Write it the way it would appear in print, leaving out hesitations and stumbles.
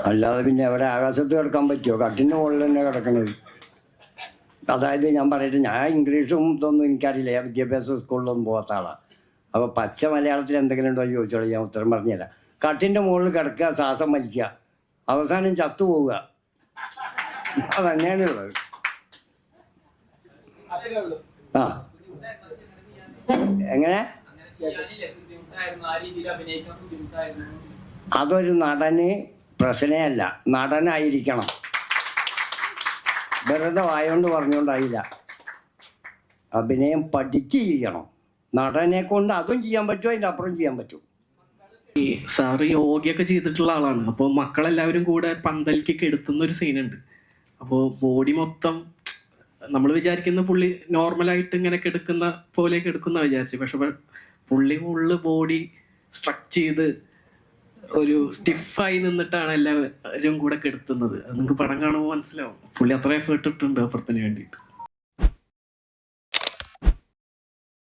അല്ലാതെ പിന്നെ അവിടെ ആകാശത്ത് കിടക്കാൻ പറ്റുമോ? കട്ടിൻ്റെ മുകളിൽ തന്നെ കിടക്കണത്. അതായത് ഞാൻ പറയട്ടെ, ഞാൻ ഇംഗ്ലീഷും ഇതൊന്നും എനിക്കറിയില്ല, ഞാൻ വിദ്യാഭ്യാസ സ്കൂളിലൊന്നും പോകാത്ത ആളാണ്. അപ്പോൾ പച്ച മലയാളത്തിൽ എന്തെങ്കിലും ഉണ്ടോ എന്ന് ചോദിച്ചോളൂ, ഞാൻ ഉത്തരം പറഞ്ഞുതരാം. കട്ടിൻ്റെ മുകളിൽ കിടക്കുക, ശ്വാസം വലിക്കുക, അവസാനം ചത്തുപോവുക, അതന്നെയാണ് ഉള്ളത്. ആ എങ്ങനെ? അതൊരു നടന് പ്രശ്നമല്ല, നടനായിരിക്കണം. വെറുതെ വായോണ്ട് പറഞ്ഞുകൊണ്ടായില്ല. അഭിനയം പഠിച്ച് ചെയ്യണം. നടനെ കൊണ്ട് അതും ചെയ്യാൻ പറ്റുമോ, അതിൻ്റെ അപ്പുറം ചെയ്യാൻ പറ്റും. ഈ സാറ് യോഗയൊക്കെ ചെയ്തിട്ടുള്ള ആളാണ്. അപ്പോൾ മക്കളെല്ലാവരും കൂടെ പന്തലിക്ക് കെടുത്തുന്ന ഒരു സീനുണ്ട്. അപ്പോൾ ബോഡി മൊത്തം നമ്മൾ വിചാരിക്കുന്ന പുള്ളി നോർമലായിട്ട് ഇങ്ങനെ കെടുക്കുന്ന പോലെ കെടുക്കുന്ന വിചാരിച്ചു. പക്ഷെ പുള്ളി ഫുള്ള് ബോഡി സ്ട്രക്ചർ ചെയ്ത് ഒരു സ്റ്റിഫായി നിന്നിട്ടാണ് എല്ലാവരും കൂടെ കെടുത്തുന്നത്. അത് നിങ്ങൾക്ക് പടം കാണുമ്പോൾ മനസ്സിലാവും. പുള്ളി അത്ര എഫേർട്ട് ഇട്ടുണ്ട് അപ്പുറത്തിന് വേണ്ടിയിട്ട്.